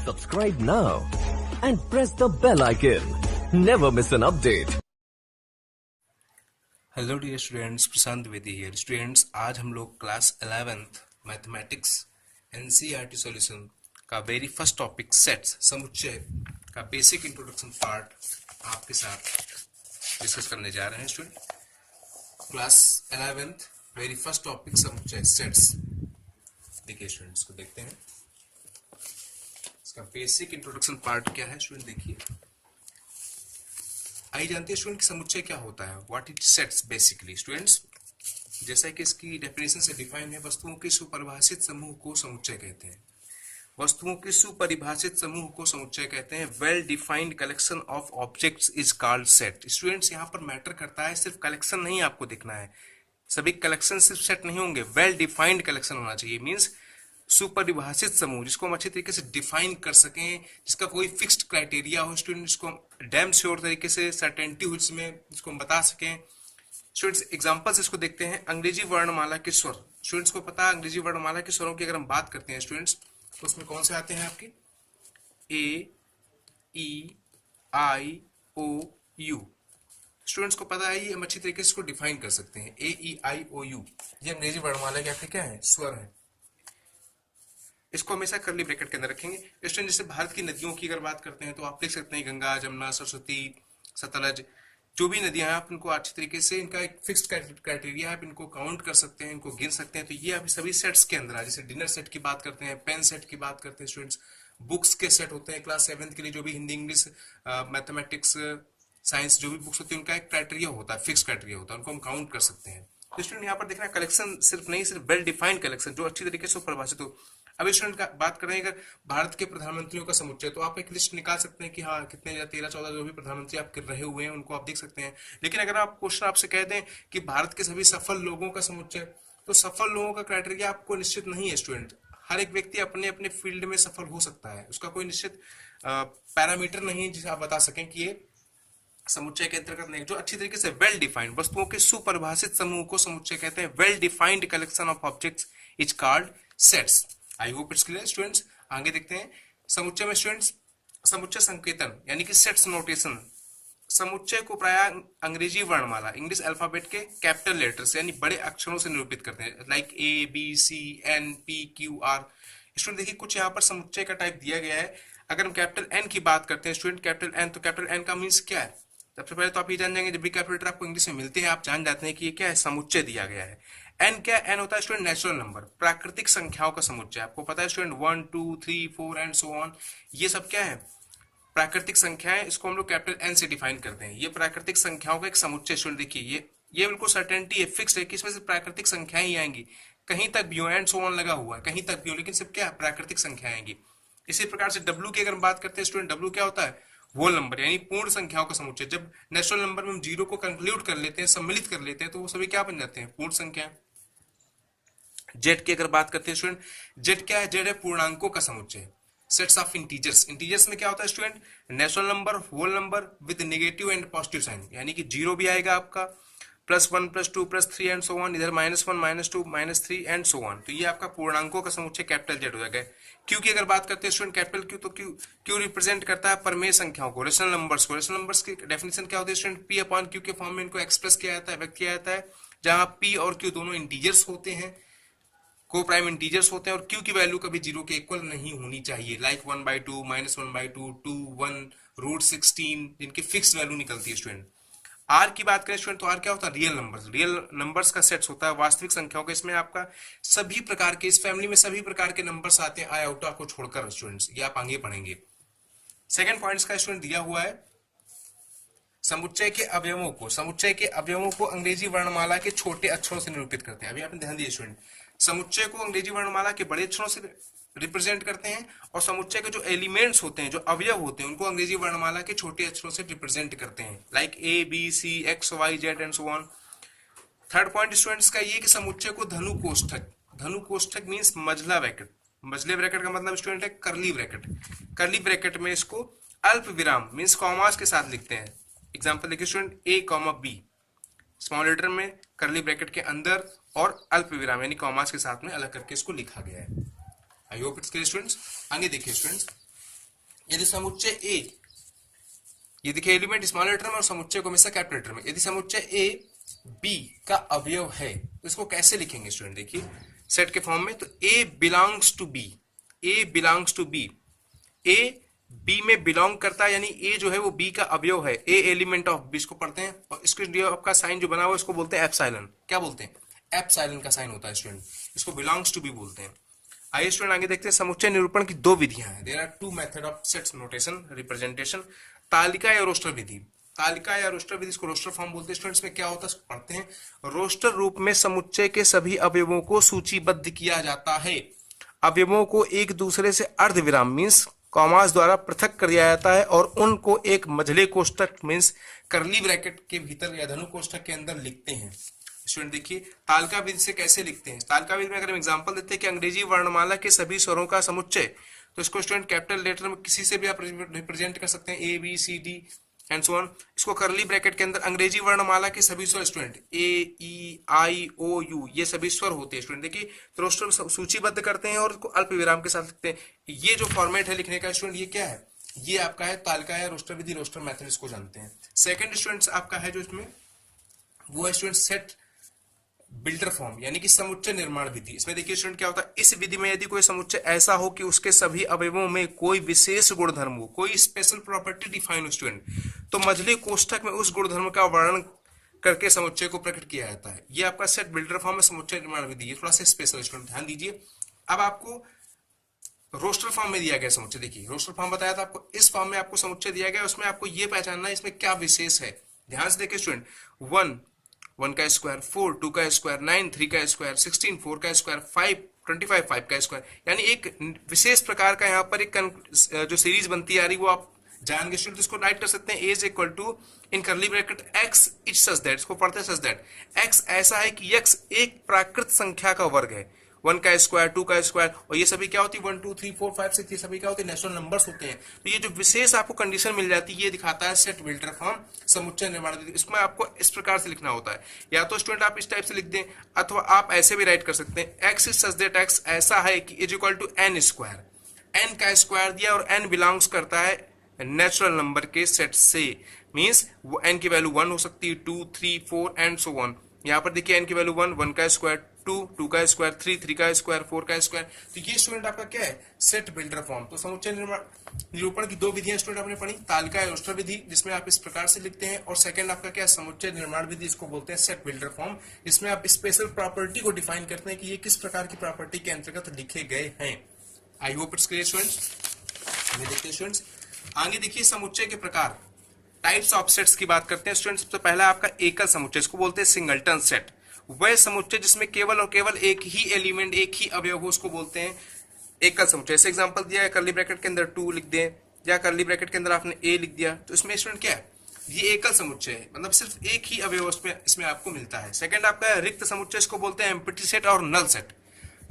Subscribe now and press the bell icon. Never miss an update. Hello dear students, Prashant Dwivedi here. Students, आज हम लोग class 11th mathematics NCERT solution का very first topic sets समुच्चय का basic introduction part आपके साथ discuss करने जा रहे हैं। Student, class 11th very first topic समुच्चय सेट्स। देखिए स्टूडेंट्स को देखते हैं इसका बेसिक इंट्रोडक्शन पार्ट क्या है। स्टूडेंट देखिए, आइए जानते हैं स्टूडेंट कि समुच्चय क्या होता है। What it sets basically. Students, जैसा कि इसकी डेफिनेशन से डिफाइन है, वस्तुओं के सुपरिभाषित समूह को समुच्चय कहते हैं। वस्तुओं के सुपरिभाषित समूह को समुच्चय कहते हैं। Well defined collection of objects is called set. Students, यहाँ पर मैटर करता है सिर्फ कलेक्शन नहीं आपको दिखना है, सभी कलेक्शन सिर्फ सेट नहीं होंगे, वेल डिफाइंड कलेक्शन होना चाहिए। मीन्स सुपरिभाषित समूह जिसको हम अच्छे तरीके से डिफाइन कर सकें, जिसका कोई फिक्स्ड क्राइटेरिया हो स्टूडेंट, जिसको डैम श्योर तरीके से सर्टेनिटी हो जिसमें, जिसको हम बता सकें। स्टूडेंट्स, एग्जांपल्स इसको देखते हैं। अंग्रेजी वर्णमाला के स्वर। स्टूडेंट्स को पता है अंग्रेजी वर्णमाला के स्वरों की अगर हम बात करते हैं स्टूडेंट्स, तो उसमें कौन से आते हैं आपके? ए, ई, आई, ओ, यू। स्टूडेंट्स को पता है, ये हम अच्छी तरीके से इसको डिफाइन कर सकते हैं। ए, ई, आई, ओ, यू, ये अंग्रेजी वर्णमाला के आपके क्या है? स्वर है। इसको हमेशा कर्ली ब्रैकेट के अंदर रखेंगे। स्टूडेंट, जैसे भारत की नदियों की अगर बात करते हैं तो आप लिख सकते हैं गंगा, जमुना, सरस्वती, सतलज, जो भी नदियां हैं आप इनको अच्छी तरीके से, इनका एक फिक्स्ड क्राइटेरिया है, आप इनको काउंट कर सकते हैं, इनको गिन सकते हैं। तो ये अभी सभी सेट्स के अंदर है। जैसे डिनर सेट की बात करते हैं, पेन सेट की बात करते हैं स्टूडेंट्स, बुक्स के सेट होते हैं क्लास 7th के लिए, जो भी हिंदी, इंग्लिश, मैथमेटिक्स, साइंस जो भी बुक्स होती है उनका एक क्राइटेरिया होता है, फिक्स क्राइटेरिया होता है, उनको हम काउंट कर सकते हैं। तो स्टूडेंट यहाँ पर देखना, कलेक्शन सिर्फ नहीं, सिर्फ वेल डिफाइंड कलेक्शन जो अच्छी तरीके से परिभाषित हो। अब स्टूडेंट का बात करें अगर भारत के प्रधानमंत्रियों का समुच्चय, तो आप एक लिस्ट निकाल सकते हैं कि हाँ कितने 13-14 जो भी प्रधानमंत्री आपके रहे हुए हैं उनको आप देख सकते हैं। लेकिन अगर आप क्वेश्चन आपसे कह दें कि भारत के सभी सफल लोगों का समुच्चय, तो सफल लोगों का क्राइटेरिया आपको निश्चित नहीं है स्टूडेंट। हर एक व्यक्ति अपने अपने फील्ड में सफल हो सकता है, उसका कोई निश्चित पैरामीटर नहीं है जिसे आप बता सकें कि ये समुच्चय के अंतर्गत नहीं। जो अच्छी तरीके से वेल डिफाइंड वस्तुओं के सुपरिभाषित समूह को समुच्चय कहते हैं। Well defined collection of objects is called sets. I hope it's clear students. आगे देखते हैं समुच्चय में स्टूडेंट्स, समुच्चय संकेतन यानी कि सेट्स नोटेशन। समुच्चय को प्राय अंग्रेजी वर्णमाला, इंग्लिश अल्फाबेट के कैपिटल लेटर्स यानी बड़े अक्षरों से निरूपित करते हैं, like A, B, C, N, P, Q, R. Student देखिए, कुछ यहाँ पर समुच्चय का टाइप दिया गया है। अगर हम कैपिटल एन की बात करते हैं स्टूडेंट, कैपिटल एन, तो कैपिटल एन का मीन्स क्या है? सबसे पहले तो आप ये जान जाएंगे, जब भी कैपिटल लेटर आपको इंग्लिश में मिलते हैं आप जान जाते हैं कि ये क्या है? समुच्चय दिया गया है। एन क्या? एन होता है स्टूडेंट नेचुरल नंबर, प्राकृतिक संख्याओं का समुच्चय। आपको पता है स्टूडेंट 1, 2, 3, 4 एंड सो ऑन, ये सब क्या है? प्राकृतिक संख्याएं। इसको हम लोग कैपिटल एन से डिफाइन करते हैं। ये प्राकृतिक संख्याओं का एक समुच्चय। स्टूडेंट देखिए, ये बिल्कुल सर्टेनिटी है, फिक्स है कि इसमें से प्राकृतिक संख्याएं ही आएंगी, कहीं तक भी हो, एंड सो ऑन लगा हुआ है, कहीं तक भी हो, लेकिन सब क्या है? प्राकृतिक संख्याएं आएंगी। इसी प्रकार से डब्ल्यू की अगर बात करते हैं स्टूडेंट, डब्ल्यू क्या होता है? होल नंबर यानी पूर्ण संख्याओं का समुच्चय। जब नेचुरल नंबर में हम जीरो को कंक्लूड कर लेते हैं, सम्मिलित कर लेते हैं, तो वो सभी क्या बन जाते हैं? पूर्ण संख्या। जेड की अगर बात करते हैं स्टूडेंट, जेड क्या है? जेड है पूर्णांकों का समुच्चय, सेट्स ऑफ इंटीजर्स। इंटीजर्स में क्या होता है student? Natural number, whole number with negative and positive sign, यानी कि जीरो भी आएगा आपका, +1, +2, +3 एंड सो ऑन, इधर -1, -2, -3 एंड सो ऑन। तो ये आपका पूर्णांकों का समुच्चय कैपिटल जेड हो जाएगा। क्यू की अगर बात करते हैं स्टूडेंट, कैपिटल क्यू, तो क्यू रिप्रेजेंट करता है परमेय संख्याओं को, रेशनल नंबर्स को। रेशनल नंबर्स की डेफिनेशन क्या होती है स्टूडेंट? पी अपॉन क्यू के फॉर्म में इनको एक्सप्रेस किया जाता है, व्यक्त किया जाता है, जहां पी और क्यू दोनों इंटीजर्स होते हैं, को प्राइम इंटीजर्स होते हैं, और क्यू की वैल्यू कभी जीरो के इक्वल नहीं होनी चाहिए, लाइक 1/2, -1/2, 2, 1, √16, जिनकी फिक्स वैल्यू निकलती है स्टूडेंट। आर की बात करें स्टूडेंट, तो आर क्या होता है? Real numbers. रियल नंबर्स का सेट्स होता है, वास्तविक संख्याओं का। इसमें आपका सभी प्रकार के, इस फैमिली में सभी प्रकार के नंबर्स आते हैं, आयोटा को छोड़कर स्टूडेंट्स, ये आप आगे पढ़ेंगे। सेकंड पॉइंट्स का स्टूडेंट दिया हुआ है, समुच्चय के अवयवों को, समुच्चय के अवयवों को अंग्रेजी वर्णमाला के छोटे अक्षरों से निरूपित करते हैं। अभी आपने ध्यान दिया स्टूडेंट, समुच्चय को अंग्रेजी वर्णमाला के बड़े अक्षरों से रिप्रेजेंट करते हैं, और समुच्चय के जो एलिमेंट्स होते हैं, जो अवयव होते हैं, उनको अंग्रेजी वर्णमाला के छोटे अक्षरों से रिप्रेजेंट करते हैं, like A, B, C, X, Y, Z and so on. Third point students का ये कि समुच्चय को धनु कोष्ठक, धनु कोष्ठक मींस मझला ब्रैकेट, मझले ब्रैकेट का मतलब स्टूडेंट है करली ब्रैकेट, करली ब्रैकेट में इसको अल्प विराम मींस कॉमास के साथ लिखते हैं। एग्जांपल देखिए स्टूडेंट, ए, बी, स्मॉल लेटर में करली ब्रैकेट के अंदर और अल्प विराम यानी कॉमास के साथ में अलग करके इसको लिखा गया है। I hope it's clear students. आगे देखिए स्टूडेंट्स, यदि समुच्चय ए, ये देखिए एलिमेंट स्मॉल लेटर में और समुच्चय को हमेशा कैपिटल लेटर में, यदि समुच्चय ए बी का अवयव है तो इसको कैसे लिखेंगे स्टूडेंट, देखिए सेट के फॉर्म में, तो A belongs to B, A belongs to B, A B में बिलोंग करता है, यानी ए जो है वो बी का अवयव है, ए एलिमेंट ऑफ बी, इसको पढ़ते हैं, और इसके लिए आपका साइन जो बना हुआ है इसको बोलते हैं एप्सिलॉन, क्या बोलते हैं, एप्सिलॉन का साइन होता है स्टूडेंट, इसको बिलोंग्स टू बी बोलते हैं। आइए स्टूडेंट आगे देखते हैं, समुच्चय निरूपण की दो विधियां हैं, there are two method of sets notation representation, तालिका या रोस्टर विधि, तालिका या रोस्टर विधि, इसको रोस्टर फॉर्म बोलते हैं स्टूडेंट्स में, क्या होता है पढ़ते हैं, रोस्टर रूप में समुच्चय के सभी अवयवों को सूचीबद्ध किया जाता है, अवयवों को एक दूसरे से अर्धविराम मींस कॉमास द्वारा पृथक कर दिया जाता है और उनको एक मझले कोष्ठक मींस करली ब्रैकेट के भीतर या धनु कोष्ठक के अंदर लिखते हैं। स्टूडेंट देखिए तालिका विधि से कैसे लिखते हैं, तालिका विधि में अगर हम एग्जांपल देते हैं कि अंग्रेजी वर्णमाला के सभी स्वरों का समुच्चय, तो इसको स्टूडेंट कैपिटल लेटर में किसी से भी आप रिप्रेजेंट कर सकते हैं, A B C D and so on, इसको करली ब्रैकेट के अंदर अंग्रेजी वर्णमाला के सभी स्वर student A E I O you ये सभी स्वर होते हैं स्टूडेंट, देखिए तो रोस्टर सूचीबद्ध करते हैं और इसको अल्प विराम के साथ लिखते हैं। ये जो फॉर्मेट है लिखने का स्टूडेंट ये क्या है, ये आपका है तालिका या रोस्टर विधि, रोस्टर मेथड इसको जानते हैं। सेकंड स्टूडेंट्स आपका है जो इसमें वो है स्टूडेंट सेट बिल्डर फॉर्म, यानी कि समुच्चय निर्माण विधि। इसमें देखिए स्टूडेंट क्या होता है, इस विधि में यदि कोई समुच्चय ऐसा हो कि उसके सभी अवयवों में कोई विशेष गुणधर्म हो, कोई स्पेशल प्रॉपर्टी डिफाइन हो स्टूडेंट, तो मझले कोष्ठक में उस गुणधर्म का वर्णन करके समुच्चय को प्रकट किया जाता है। ये आपका सेट बिल्डर फॉर्म है समुच्चय निर्माण विधि, ये थोड़ा सा स्पेशल स्टूडेंट ध्यान दीजिए। अब आपको रोस्टर फॉर्म में दिया गया समुच्चय, देखिए रोस्टर फॉर्म बताया था आपको, इस फॉर्म में आपको समुच्चय दिया गया, उसमें आपको ये पहचानना है इसमें क्या विशेष है। ध्यान से देखिए स्टूडेंट, 1 का स्क्वायर, 4 2 का स्क्वायर, 9 3 का स्क्वायर, 16 4 का स्क्वायर, 5 25 5 का स्क्वायर, यानी एक विशेष प्रकार का यहाँ पर एक जो सीरीज बनती आ रही वो आप जान गए स्टूडेंट। इसको राइट कर सकते हैं as equal to in curly bracket X is such that, इसको पढ़ते हैं सच दैट एक्स ऐसा है कि एक्स एक प्राकृत संख्या का वर्ग है, 1 का स्क्वायर 2 का स्क्वायर, और ये सभी क्या होती है 1 2 3 4 5 6 ये सभी क्या होते हैं नेचुरल नंबर्स होते हैं। तो ये जो विशेष आपको कंडीशन मिल जाती है ये दिखाता है सेट बिल्डर फॉर्म समुच्चय निर्माण विधि। इसमें आपको इस प्रकार से लिखना होता है, या तो स्टूडेंट आप इस टाइप से लिख दें अथवा आप ऐसे भी राइट कर सकते हैं, X is such that X ऐसा है कि is equal to N square, N का स्क्वायर दिया और एन बिलोंग्स करता है नेचुरल नंबर के सेट से, मींस वो एन की वैल्यू 1 हो सकती है, 2 3 4 एंड सो ऑन। यहाँ पर देखिए एन की वैल्यू 1 का स्क्वायर, 2 का स्क्वायर, 3 का स्क्वायर, 4 का स्क्वायर, तो ये स्टूडेंट आपका क्या है सेट बिल्डर फॉर्म। तो समुच्चय निरूपण की दो विधियां स्टूडेंट आपने पढ़ी, तालिका या रोस्टर विधि जिसमें आप इस प्रकार से लिखते हैं, और सेकंड आपका क्या समुच्चय निर्माण विधि, इसको बोलते हैं सेट बिल्डर फॉर्म, जिसमें आप स्पेशल प्रॉपर्टी को डिफाइन करते हैं कि ये किस प्रकार की प्रॉपर्टी के अंतर्गत लिखे गए हैं। I hope it's clear students. देखते हैं स्टूडेंट्स आगे, देखिए समुच्चय के प्रकार, टाइप्स ऑफ सेट्स की बात करते हैं स्टूडेंट्स। सबसे पहला आपका एकल समुच्चय, इसको बोलते हैं सिंगलटन सेट, वह समुच्चय जिसमें केवल और केवल एक ही एलिमेंट एक ही अवयव हो उसको बोलते हैं एकल समुच्चय। जैसे एग्जांपल दिया है करली ब्रैकेट के अंदर 2 लिख दें या करली ब्रैकेट के अंदर आपने ए लिख दिया, तो इसमें स्टूडेंट क्या है ये एकल समुच्चय है, मतलब सिर्फ एक ही अवयव इसमें आपको मिलता है। सेकंड आपका रिक्त समुच्चय, इसको बोलते हैं एम्प्टी सेट और नल सेट।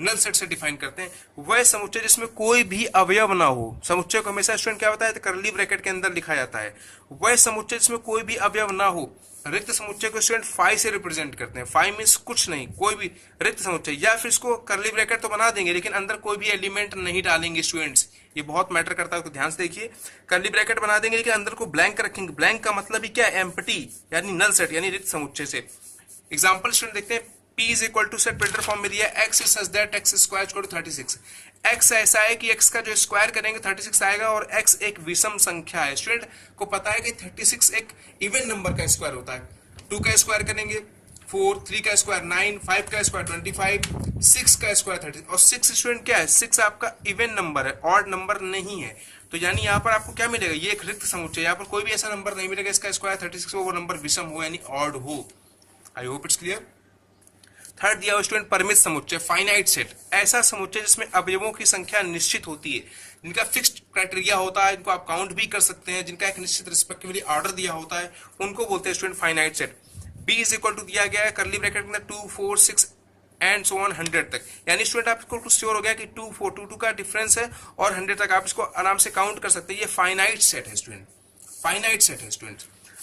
नल सेट से डिफाइन करते हैं वह समुच्चय जिसमें कोई भी अवयव ना हो, समुच्चय को हमेशा स्टूडेंट क्या होता है करली ब्रैकेट के अंदर लिखा जाता है, वह समुच्चय जिसमें कोई भी अवयव ना हो। रिक्त समुच्चय को स्टूडेंट फाई से रिप्रेजेंट करते हैं, फाई मींस कुछ नहीं, कोई भी रिक्त समुच्चय, या फिर इसको करली ब्रैकेट तो बना देंगे लेकिन अंदर कोई भी एलिमेंट नहीं डालेंगे स्टूडेंट्स, ये बहुत मैटर करता है, तो ध्यान से देखिए करली ब्रैकेट बना देंगे लेकिन अंदर को ब्लैंक रखेंगे, ब्लैंक का मतलब ही क्या है एम्प्टी, यानी नल सेट यानी रिक्त समुच्चय से। एग्जाम्पल स्टूडेंट देखते हैं, P is equal to set builder form में दिया x is such that x square equal to 36, x ऐसा है कि x का जो स्क्वायर करेंगे 36 आएगा, और x एक विषम संख्या है। स्टूडेंट को पता है कि 36 एक इवन नंबर का स्क्वायर होता है, 2 का स्क्वायर करेंगे 4, 3 का स्क्वायर 9, 5 का स्क्वायर 25, 6 का स्क्वायर 30, और 6 स्टूडेंट क्या है 6 आपका इवन नंबर है, ऑड नंबर नहीं है। तो यानी यहाँ पर आपको क्या मिलेगा, ये एक रिक्त समुच्चय, यहाँ पर कोई भी ऐसा नंबर नहीं मिलेगा इसका स्क्वायर 36 हो, वो नंबर विषम हो यानी ऑड हो। I hope it's clear. Third दिया स्टूडेंट परमित समुच्चय, फाइनाइट सेट, ऐसा समुच्चय जिसमें अवयवों की संख्या निश्चित होती है, जिनका फिक्स्ड क्राइटेरिया होता है, इनको आप काउंट भी कर सकते हैं, जिनका एक निश्चित रिस्पेक्टिवली ऑर्डर दिया होता है, उनको बोलते हैं student finite set. B is equal to दिया गया है करली ब्रैकेट में 2 4 6 एंड सो ऑन 100 तक, यानी स्टूडेंट आपको श्योर हो गया कि 2 4 2 2 का डिफरेंस है और 100 तक आप इसको आराम से काउंट कर सकते हैं, ये फाइनाइट सेट है स्टूडेंट, फाइनाइट सेट है स्टूडेंट।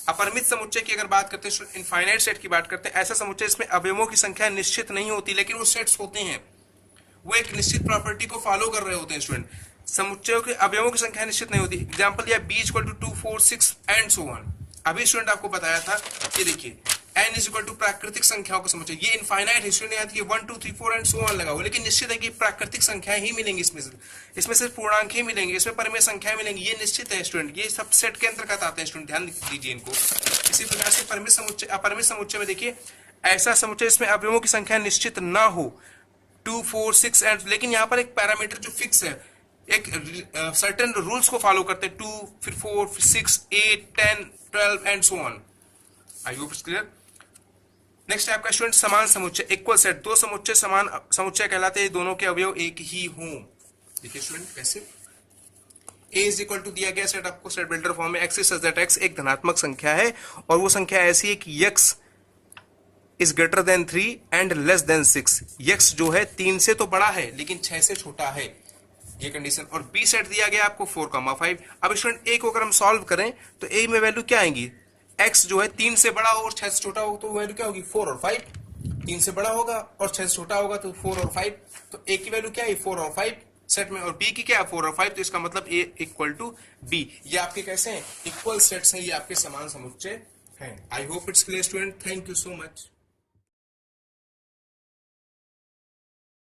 अपरिमित समुच्चय की अगर बात करते हैं, इनफाइनाइट सेट की बात करते हैं, ऐसा समुच्चय इसमें अवयवों की संख्या निश्चित नहीं होती लेकिन वो सेट्स होते हैं, वो एक निश्चित प्रॉपर्टी को फॉलो कर रहे होते हैं स्टूडेंट। समुच्चयों के अवयवों की संख्या निश्चित नहीं होती। एग्जाम्पल या b equal to 2 4 6 and so on. अभी स्टूडेंट आपको बताया था कि देखिए n इज इक्वल टू प्राकृतिक संख्याओं का समुच्चय, ये इनफाइनाइट है स्टूडेंट, यहाँ 1 2 3 4 एंड सो ऑन लगा हुआ, लेकिन निश्चित है कि प्राकृतिक संख्याएं ही मिलेंगी, इसमें से पूर्णांक ही मिलेंगे, इसमें परिमेय संख्याएं मिलेंगी, ये निश्चित है स्टूडेंट, ये सब सेट के अंतर्गत आते हैं स्टूडेंट, ध्यान दीजिए इनको। इसी प्रकार से परिमेय समुच्चय, अपरिमेय समुच्चय में देखिए ऐसा समुच्चय इसमें अवयवों की संख्या निश्चित ना हो 2 4 6 एंड, लेकिन यहाँ पर एक पैरामीटर जो फिक्स है, एक सर्टेन रूल्स को फॉलो करते हैं, 2 फिर 4 फिर 6 8 10 12 and so on. I hope it's clear. Next है आपका स्टूडेंट समान समुच्चय, इक्वल सेट। दो समुच्चय समान समुच्चय कहलाते हैं, दोनों के अवयव एक ही हों। देखिए स्टूडेंट कैसे, A इज इक्वल टू दिया गया सेट आपको सेट बिल्डर फॉर्म में, x is such that x एक धनात्मक संख्या है और वो संख्या ऐसी है कि x is greater than 3 and less than 6। x जो है 3 से तो बड़ा है लेकिन 6 से छोटा है, ये कंडीशन। और B सेट दिया गया आपको 4,5। अब स्टूडेंट A को अगर हम सॉल्व करें तो A में वैल्यू क्या आएंगी, x जो है 3 से बड़ा हो और 6 से छोटा हो तो वैल्यू क्या होगी 4 और 5, 3 से बड़ा होगा और 6 से छोटा होगा तो 4 और 5, तो A की वैल्यू क्या है 4 और 5 सेट में, और B की क्या है 4 और 5, तो इसका मतलब A इक्वल टू B। ये आपके कैसे हैं इक्वल सेट्स हैं, ये आपके समान समुच्चय हैं। I hope it's clear student, thank you so much.